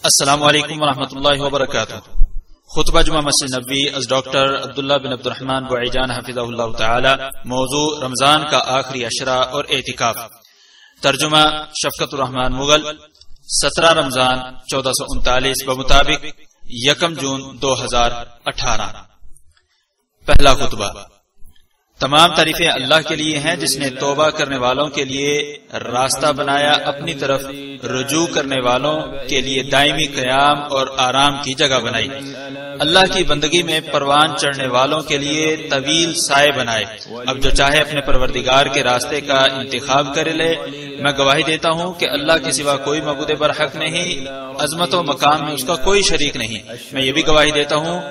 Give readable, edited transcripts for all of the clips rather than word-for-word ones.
السلام علیکم ورحمۃ اللہ وبرکاتہ۔ خطبہ جمعہ مسجد نبوی از ڈاکٹر عبداللہ بن عبد الرحمن بوعیجان حفظہ اللہ تعالی۔ موضوع رمضان کا آخری عشرہ اور اعتکاف۔ ترجمہ شفقت الرحمن مغل۔ 17 رمضان 1439 بمطابق 1 جون 2018۔ پہلا خطبہ۔ تمام تعریفیں اللہ کے لیے ہیں جس نے توبہ کرنے والوں کے لیے راستہ بنایا، اپنی طرف رجوع کرنے والوں کے لیے دائمی قیام اور آرام کی جگہ بنائی، اللہ کی بندگی میں پروان چڑھنے والوں کے لیے طویل سائے بنائے۔ اب جو چاہے اپنے پروردگار کے راستے کا انتخاب کر لے۔ میں گواہی دیتا ہوں کہ اللہ کے سوا کوئی معبود برحق نہیں، عظمت و مقام میں اس کا کوئی شریک نہیں۔ میں یہ بھی گواہی دیتا ہوں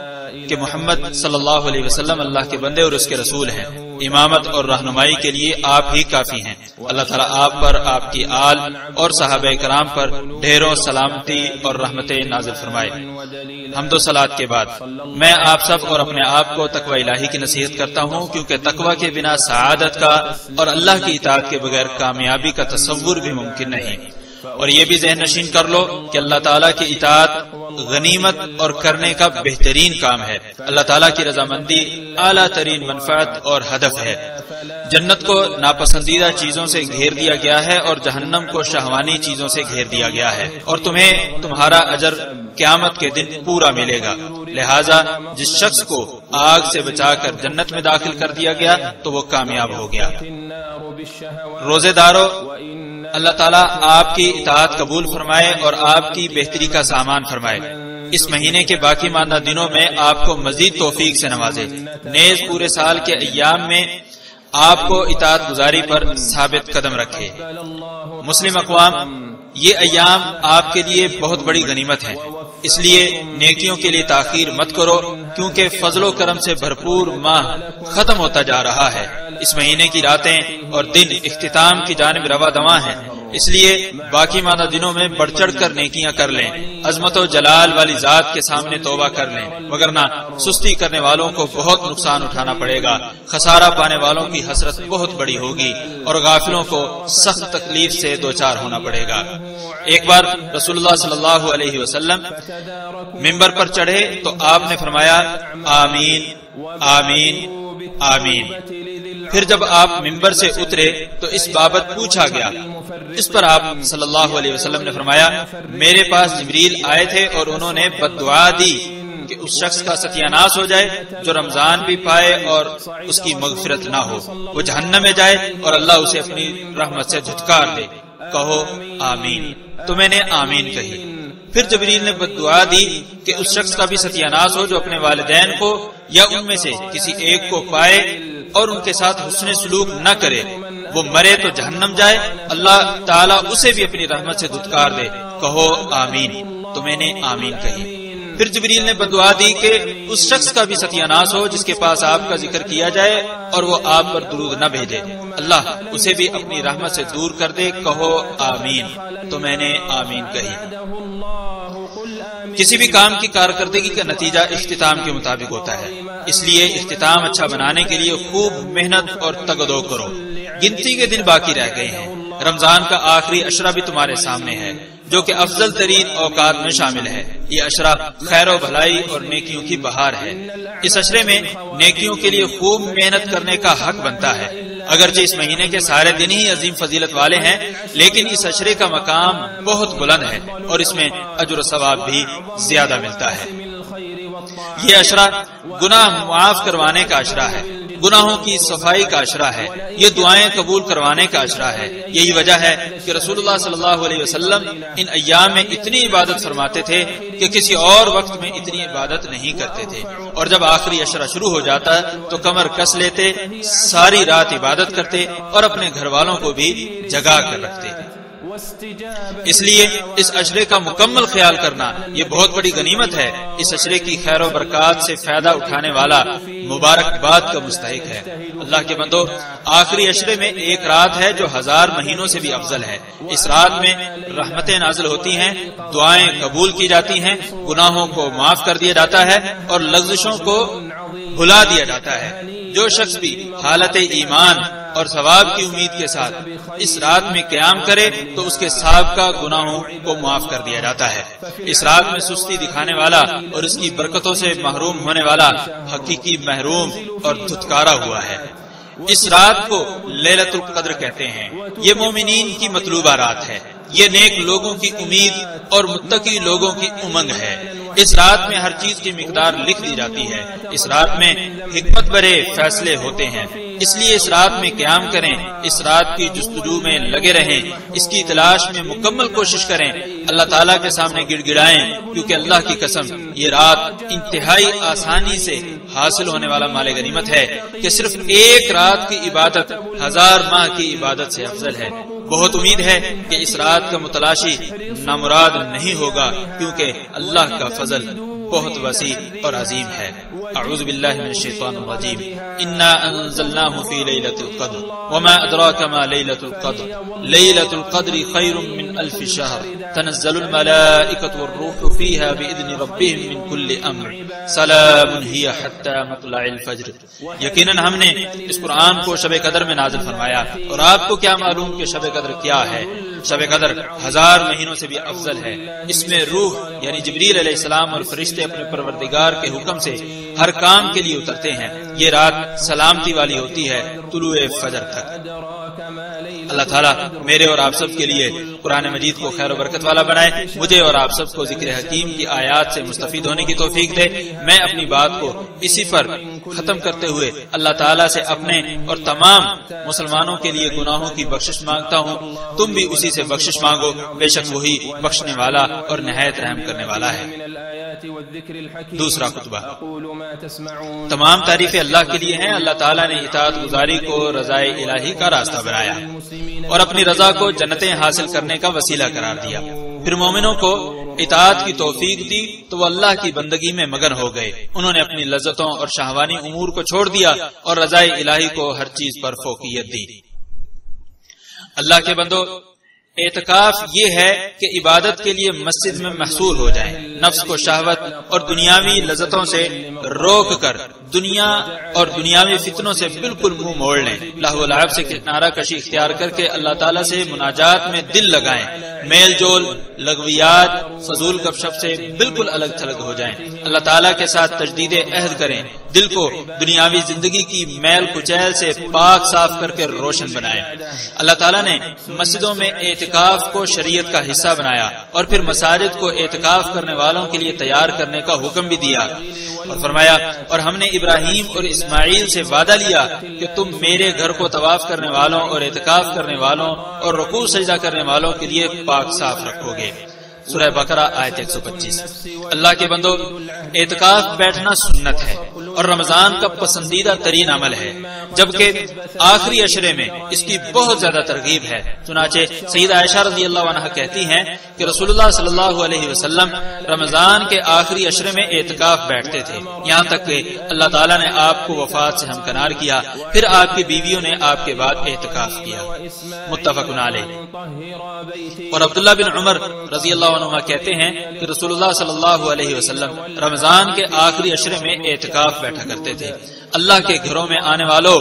کہ محمد صلی اللہ علیہ وسلم اللہ کے بندے اور اس کے رسول ہیں۔ امامت اور رہنمائی کے لیے آپ ہی کافی ہیں۔ اللہ تعالیٰ آپ پر، آپ کی آل اور صحابہ کرام پر ڈھیروں سلامتی اور رحمتیں نازل فرمائے۔ حمد و صلات کے بعد میں آپ سب اور اپنے آپ کو تقوی الہی کی نصیحت کرتا ہوں، کیونکہ تقوی کے بنا سعادت کا اور اللہ کی اطاعت کے بغیر کامیابی کا تصور بھی ممکن نہیں۔ اور یہ بھی ذہن نشین کر لو کہ اللہ تعالیٰ کی اطاعت غنیمت اور کرنے کا بہترین کام ہے۔ اللہ تعالیٰ کی رضامندی اعلیٰ ترین منفعت اور ہدف ہے۔ جنت کو ناپسندیدہ چیزوں سے گھیر دیا گیا ہے اور جہنم کو شہوانی چیزوں سے گھیر دیا گیا ہے، اور تمہیں تمہارا اجر قیامت کے دن پورا ملے گا۔ لہذا جس شخص کو آگ سے بچا کر جنت میں داخل کر دیا گیا تو وہ کامیاب ہو گیا۔ روزے دارو، اللہ تعالیٰ آپ کی اطاعت قبول فرمائے اور آپ کی بہتری کا سامان فرمائے۔ اس مہینے کے باقی ماندہ دنوں میں آپ کو مزید توفیق سے نوازے، نیز پورے سال کے ایام میں آپ کو اطاعت گزاری پر ثابت قدم رکھے۔ مسلم اقوام، یہ ایام آپ کے لیے بہت بڑی غنیمت ہے، اس لیے نیکیوں کے لیے تاخیر مت کرو، کیونکہ فضل و کرم سے بھرپور ماہ ختم ہوتا جا رہا ہے۔ اس مہینے کی راتیں اور دن اختتام کی جانب رواں دواں ہیں، اس لیے باقی ماندہ دنوں میں بڑھ چڑھ کر نیکیاں کر لیں، عظمت و جلال والی ذات کے سامنے توبہ کر لیں، وگرنہ سستی کرنے والوں کو بہت نقصان اٹھانا پڑے گا، خسارہ پانے والوں کی حسرت بہت بڑی ہوگی اور غافلوں کو سخت تکلیف سے دوچار ہونا پڑے گا۔ ایک بار رسول اللہ صلی اللہ علیہ وسلم ممبر پر چڑھے تو آپ نے فرمایا آمین آمین آمین۔ پھر جب آپ ممبر سے اترے تو اس بابت پوچھا گیا۔ اس پر آپ صلی اللہ علیہ وسلم نے فرمایا میرے پاس جبریل آئے تھے اور انہوں نے بد دعا دی کہ اس شخص کا ستیاناش ہو جائے جو رمضان بھی پائے اور اس کی مغفرت نہ ہو، وہ جہنم میں جائے اور اللہ اسے اپنی رحمت سے دھتکار دے۔ کہو آمین۔ تو میں نے آمین کہی۔ پھر جبریل نے بد دعا دی کہ اس شخص کا بھی ستیاناش ہو جو اپنے والدین کو یا ان میں سے کسی ایک کو پائے اور ان کے ساتھ حسن سلوک نہ کرے، وہ مرے تو جہنم جائے، اللہ تعالیٰ اسے بھی اپنی رحمت سے دھتکار دے۔ کہو آمین۔ تو میں نے آمین کہی۔ پھر جبریل نے بدعا دی کہ اس شخص کا بھی ستیاناش ہو جس کے پاس آپ کا ذکر کیا جائے اور وہ آپ پر درود نہ بھیجے، اللہ اسے بھی اپنی رحمت سے دور کر دے۔ کہو آمین۔ تو میں نے آمین کہی۔ کسی بھی کام کی کارکردگی کا نتیجہ اختتام کے مطابق ہوتا ہے، اس لیے اختتام اچھا بنانے کے لیے خوب محنت اور تگدو کرو۔ گنتی کے دن باقی رہ گئے ہیں، رمضان کا آخری عشرہ بھی تمہارے سامنے ہے جو کہ افضل ترین اوقات میں شامل ہے۔ یہ عشرہ خیر و بھلائی اور نیکیوں کی بہار ہے۔ اس عشرے میں نیکیوں کے لیے خوب محنت کرنے کا حق بنتا ہے۔ اگرچہ اس مہینے کے سارے دن ہی عظیم فضیلت والے ہیں، لیکن اس عشرے کا مقام بہت بلند ہے اور اس میں اجر و ثواب بھی زیادہ ملتا ہے۔ یہ عشرہ گناہ معاف کروانے کا عشرہ ہے، گناہوں کی صفائی کا عشرہ ہے، یہ دعائیں قبول کروانے کا عشرہ ہے۔ یہی وجہ ہے کہ رسول اللہ صلی اللہ علیہ وسلم ان ایام میں اتنی عبادت فرماتے تھے کہ کسی اور وقت میں اتنی عبادت نہیں کرتے تھے، اور جب آخری عشرہ شروع ہو جاتا تو کمر کس لیتے، ساری رات عبادت کرتے اور اپنے گھر والوں کو بھی جگا کر رکھتے۔ اس لیے اس عشرے کا مکمل خیال کرنا یہ بہت بڑی غنیمت ہے۔ اس عشرے کی خیر و برکات سے فائدہ اٹھانے والا مبارکباد کا مستحق ہے۔ اللہ کے بندو، آخری عشرے میں ایک رات ہے جو 1000 مہینوں سے بھی افضل ہے۔ اس رات میں رحمتیں نازل ہوتی ہیں، دعائیں قبول کی جاتی ہیں، گناہوں کو معاف کر دیا جاتا ہے اور لغزشوں کو بھلا دیا جاتا ہے۔ جو شخص بھی حالت ایمان اور ثواب کی امید کے ساتھ اس رات میں قیام کرے تو اس کے سابقہ گناہوں کو معاف کر دیا جاتا ہے۔ اس رات میں سستی دکھانے والا اور اس کی برکتوں سے محروم ہونے والا حقیقی محروم اور دھتکارا ہوا ہے۔ اس رات کو لیلۃ القدر کہتے ہیں۔ یہ مومنین کی مطلوبہ رات ہے، یہ نیک لوگوں کی امید اور متقی لوگوں کی امنگ ہے۔ اس رات میں ہر چیز کی مقدار لکھ دی جاتی ہے۔ اس رات میں حکمت بھرے فیصلے ہوتے ہیں، اس لیے اس رات میں قیام کریں، اس رات کی جستجو میں لگے رہیں، اس کی تلاش میں مکمل کوشش کریں، اللہ تعالیٰ کے سامنے گڑ گڑائیں، کیونکہ اللہ کی قسم یہ رات انتہائی آسانی سے حاصل ہونے والا مال غنیمت ہے کہ صرف ایک رات کی عبادت 1000 ماہ کی عبادت سے افضل ہے۔ بہت امید ہے کہ اس رات کا متلاشی نامراد نہیں ہوگا، کیونکہ اللہ کا فضل بہت وسیع اور عظیم ہے۔ اعوذ باللہ من الشیطان الرجیم۔ انا انزلناه في ليلة القدر وما ادراك ما ليلة القدر ليلة القدر خير من 1000 شهر تنزل الملائكة والروح فيها بإذن ربهم من كل امر سلام هي حتى مطلع الفجر۔ یقیناً ہم نے اس قرآن کو شب قدر میں نازل فرمایا، اور آپ کو کیا معلوم کہ شب قدر کیا ہے؟ شب قدر 1000 مہینوں سے بھی افضل ہے۔ اس میں روح یعنی جبریل علیہ السلام اور فرشتے اپنے پروردگار کے حکم سے ہر کام کے لیے اترتے ہیں۔ یہ رات سلامتی والی ہوتی ہے طلوع فجر تک۔ اللہ تعالیٰ میرے اور آپ سب کے لیے قرآن مجید کو خیر و برکت والا بنائے، مجھے اور آپ سب کو ذکر حکیم کی آیات سے مستفید ہونے کی توفیق دے۔ میں اپنی بات کو اسی پر ختم کرتے ہوئے اللہ تعالیٰ سے اپنے اور تمام مسلمانوں کے لیے گناہوں کی بخشش مانگتا ہوں۔ تم بھی اسی سے بخشش مانگو، بے شک وہی بخشنے والا اور نہایت رحم کرنے والا ہے۔ دوسرا خطبہ۔ تمام تعریفیں اللہ کے لیے ہیں۔ اللہ تعالیٰ نے اطاعت گزاری کو رضائے الہی کا راستہ بنایا اور اپنی رضا کو جنتیں حاصل کرنے کا وسیلہ قرار دیا۔ پھر مومنوں کو اطاعت کی توفیق دی تو وہ اللہ کی بندگی میں مگن ہو گئے۔ انہوں نے اپنی لذتوں اور شہوانی امور کو چھوڑ دیا اور رضائے الہی کو ہر چیز پر فوقیت دی۔ اللہ کے بندو، اعتکاف یہ ہے کہ عبادت کے لیے مسجد میں محصور ہو جائیں، نفس کو شہوت اور دنیاوی لذتوں سے روک کر دنیا اور دنیاوی فتنوں سے بالکل منہ موڑ لیں، لہو و لعب سے کنارہ کشی اختیار کر کے اللہ تعالیٰ سے مناجات میں دل لگائیں، میل جول، لغویات، فضول گپ شپ سے بالکل الگ تھلگ ہو جائیں، اللہ تعالیٰ کے ساتھ تجدید عہد کریں، دل کو دنیاوی زندگی کی میل کچیل سے پاک صاف کر کے روشن بنائیں۔ اللہ تعالیٰ نے مسجدوں میں اعتکاف کو شریعت کا حصہ بنایا اور پھر مساجد کو اعتکاف کرنے والوں کے لیے تیار کرنے کا حکم بھی دیا اور فرمایا، اور ہم نے ابراہیم اور اسماعیل سے وعدہ لیا کہ تم میرے گھر کو طواف کرنے والوں اور اعتکاف کرنے والوں اور رکوع سجدہ کرنے والوں کے لیے پاک صاف رکھو گے۔ سورہ بقرہ آیت 125۔ اللہ کے بندو، اعتکاف بیٹھنا سنت ہے اور رمضان کا پسندیدہ ترین عمل ہے، جبکہ آخری عشرے میں اس کی بہت زیادہ ترغیب ہے۔ چنانچہ سیدہ عائشہ رضی اللہ عنہا کہتی ہیں کہ رسول اللہ صلی اللہ علیہ وسلم رمضان کے آخری عشرے میں اعتکاف بیٹھتے تھے، یہاں تک کہ اللہ تعالیٰ نے آپ کو وفات سے ہمکنار کیا، پھر آپ کی بیویوں نے آپ کے بعد اعتکاف کیا۔ متفق علیہ۔ اور عبداللہ بن عمر رضی اللہ عنہما کہتے ہیں کہ رسول اللہ صلی اللہ علیہ وسلم رمضان کے آخری عشرے میں اعتکاف بیٹھا کرتے تھے۔ اللہ کے گھروں میں آنے والوں،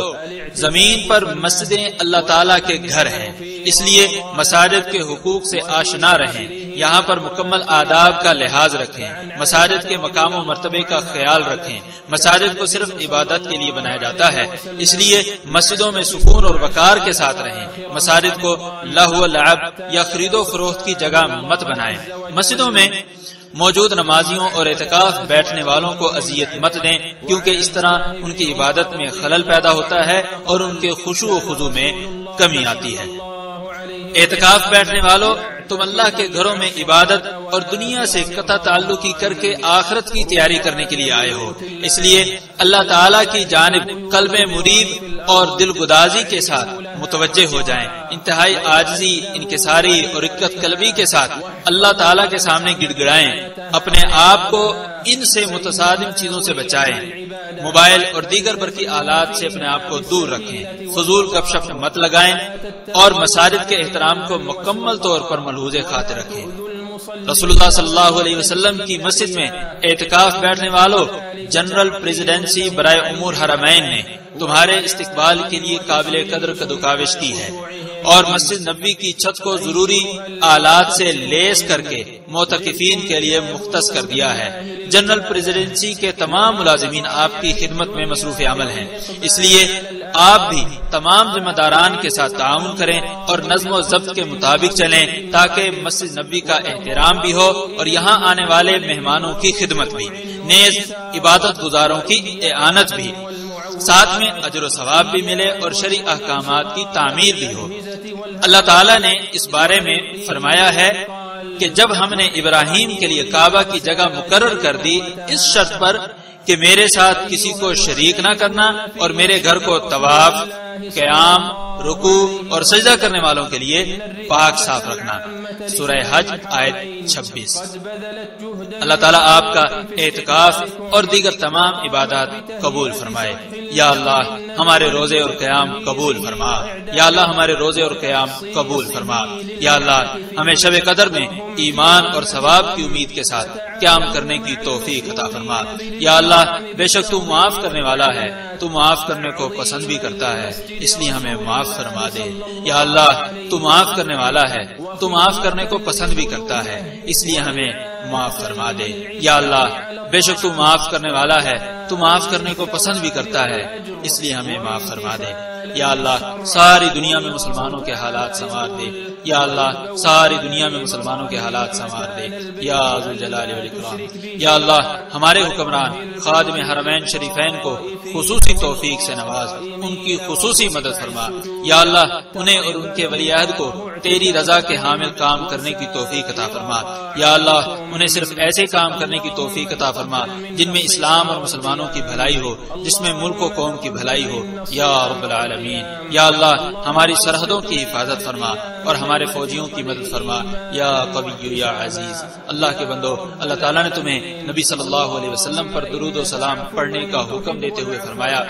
زمین پر مسجدیں اللہ تعالیٰ کے گھر ہیں، اس لیے مساجد کے حقوق سے آشنا رہیں، یہاں پر مکمل آداب کا لحاظ رکھیں، مساجد کے مقام و مرتبے کا خیال رکھیں۔ مساجد کو صرف عبادت کے لیے بنایا جاتا ہے، اس لیے مسجدوں میں سکون اور وقار کے ساتھ رہیں۔ مساجد کو لہو و لعب یا خرید و فروخت کی جگہ مت بنائیں۔ مسجدوں میں موجود نمازیوں اور اعتکاف بیٹھنے والوں کو اذیت مت دیں، کیونکہ اس طرح ان کی عبادت میں خلل پیدا ہوتا ہے اور ان کے خشوع و خضوع میں کمی آتی ہے۔ اعتکاف بیٹھنے والوں، تم اللہ کے گھروں میں عبادت اور دنیا سے قطع تعلقی کر کے آخرت کی تیاری کرنے کے لیے آئے ہو، اس لیے اللہ تعالیٰ کی جانب قلب منیب اور دل گدازی کے ساتھ متوجہ ہو جائیں، انتہائی عاجزی، انکساری اور رقت قلبی کے ساتھ اللہ تعالیٰ کے سامنے گڑ گڑائیں، اپنے آپ کو ان سے متصادم چیزوں سے بچائیں، موبائل اور دیگر برقی آلات سے اپنے آپ کو دور رکھیں، فضول گپ شپ مت لگائیں اور مساجد کے احترام کو مکمل طور پر ملحوظ خاطر رکھیں۔ رسول اللہ صلی اللہ علیہ وسلم کی مسجد میں اعتکاف بیٹھنے والوں، جنرل پریزیڈنسی برائے امور حرمین نے تمہارے استقبال کے لیے قابل قدر کدوکاوش کی ہے اور مسجد نبوی کی چھت کو ضروری آلات سے لیس کر کے معتکفین کے لیے مختص کر دیا ہے۔ جنرل پریزیڈنسی کے تمام ملازمین آپ کی خدمت میں مصروف عمل ہیں، اس لیے آپ بھی تمام ذمہ داران کے ساتھ تعاون کریں اور نظم و ضبط کے مطابق چلیں تاکہ مسجد نبوی کا احترام بھی ہو اور یہاں آنے والے مہمانوں کی خدمت بھی، نیز عبادت گزاروں کی اعانت بھی، ساتھ میں اجر و ثواب بھی ملے اور شرعی احکامات کی تعمیر بھی ہو۔ اللہ تعالیٰ نے اس بارے میں فرمایا ہے کہ جب ہم نے ابراہیم کے لیے کعبہ کی جگہ مقرر کر دی اس شرط پر کہ میرے ساتھ کسی کو شریک نہ کرنا اور میرے گھر کو طواف، قیام، رکوع اور سجدہ کرنے والوں کے لیے پاک صاف رکھنا۔ سورہ حج آیت 26۔ اللہ تعالیٰ آپ کا اعتکاف اور دیگر تمام عبادات قبول فرمائے۔ یا اللہ ہمارے روزے اور قیام قبول فرما، یا اللہ ہمارے روزے اور قیام قبول فرما، یا اللہ ہمیں شب قدر میں ایمان اور ثواب کی امید کے ساتھ قیام کرنے کی توفیق عطا فرما۔ یا اللہ بے شک تو معاف کرنے والا ہے، تو معاف کرنے کو پسند بھی کرتا ہے، اس لیے ہمیں معاف فرما دے۔ یا اللہ تو معاف کرنے والا ہے، تو معاف کرنے کو پسند بھی کرتا ہے، اس لیے ہمیں معاف فرما دے۔ یا اللہ بے شک تو معاف کرنے والا ہے، تو معاف کرنے کو پسند بھی کرتا ہے، اس لیے ہمیں معاف فرما دے۔ یا اللہ ساری دنیا میں مسلمانوں کے حالات سنوار دے، یا اللہ ساری دنیا میں مسلمانوں کے حالات سنوار دے، یا ذو الجلال والاکرام۔ یا اللہ ہمارے حکمران خادم حرمین شریفین کو خصوصی توفیق سے نواز، ان کی خصوصی مدد فرما۔ یا اللہ انہیں اور ان کے ولی عہد کو تیری رضا کے حامل کام کرنے کی توفیق عطا فرما۔ یا اللہ انہیں صرف ایسے کام کرنے کی توفیق عطا فرما جن میں اسلام اور مسلمانوں کی بھلائی ہو، جس میں ملک و قوم کی بھلائی ہو، یا رب العالمین۔ یا اللہ ہماری سرحدوں کی حفاظت فرما اور ہمارے فوجیوں کی مدد فرما، یا قوی یا عزیز۔ اللہ کے بندو، اللہ تعالیٰ نے تمہیں نبی صلی اللہ علیہ وسلم پر درود و سلام پڑھنے کا حکم دیتے ہوئے فرمایا،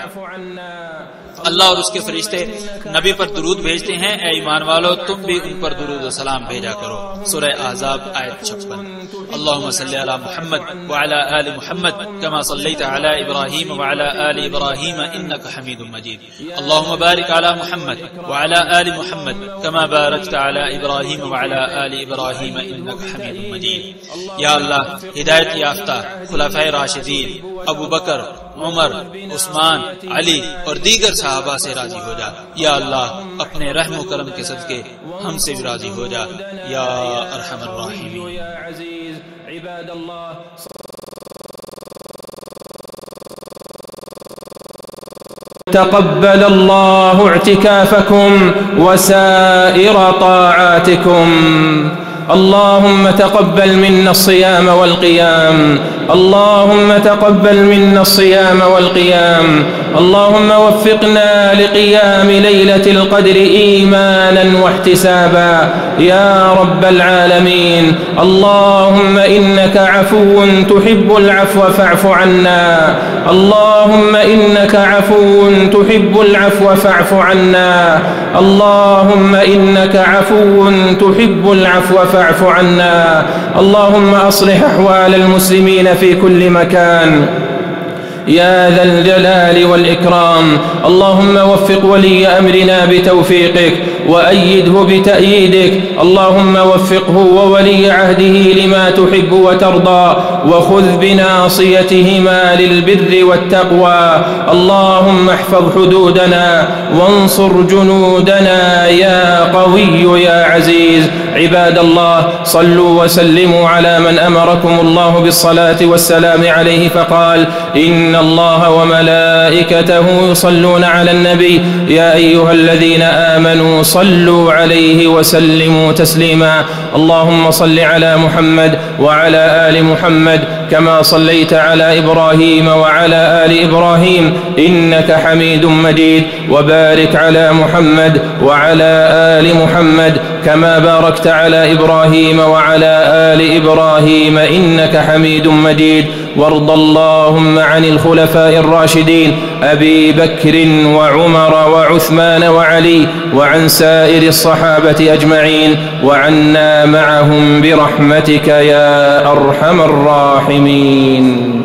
اللہ اور اس کے فرشتے نبی پر درود بھیجتے ہیں، اے ایمان والو تم بھی ان پر درود و سلام بھیجا کرو۔ سورہ احزاب آیت 56۔ اللهم صل على محمد وعلى آل محمد كما صليت على إبراهيم وعلى آل إبراهيم إنك حميد مجيد اللهم بارك على محمد وعلى آل محمد كما باركت على إبراهيم وعلى آل إبراهيم إنك حميد مجيد۔ یا اللہ ہدایت یافتہ خلفائے راشدین ابو بکر، عمر، عثمان، علی اور دیگر صحابہ سے راضی ہو جا۔ یا اللہ اپنے رحم و کرم کے صدقے ہم سے بھی راضی ہو جا، یا ارحم الراحمین۔ عباد اللہ تقبل الله اعتكافكم وسائر طاعاتكم. اللهم تقبل منا الصيام والقيام، اللهم تقبل منا الصيام والقيام، اللهم وفقنا لقيام ليلة القدر إيمانا واحتسابا يا رب العالمين. اللهم إنك عفو تحب العفو فاعف عنا، اللهم إنك عفو تحب العفو فاعف عنا، اللهم إنك عفو تحب العفو فاعف عنا. اللهم أصلح أحوال المسلمين في كل مكان يا ذا الجلال والإكرام. اللهم وفق ولي أمرنا بتوفيقك وأيده بتأييدك، اللهم وفقه وولي عهده لما تحب وترضى، وخذ بناصيتهما للبر والتقوى. اللهم احفظ حدودنا وانصر جنودنا يا قوي يا عزيز. عباد الله صلوا وسلموا على من أمركم الله بالصلاة والسلام عليه فقال إن الله وملائكته يصلون على النبي يا أيها الذين آمنوا صلوا عليه وسلموا تسليما. اللهم صل على محمد وعلى آل محمد كما صليت على إبراهيم وعلى آل إبراهيم إنك حميد مجيد، وبارك على محمد وعلى آل محمد كما باركت على إبراهيم وعلى آل إبراهيم إنك حميد مجيد. وارض اللهم عن الخلفاء الراشدين أبي بكر وعمر وعثمان وعلي وعن سائر الصحابة أجمعين، وعنا معهم برحمتك يا أرحم الراحمين.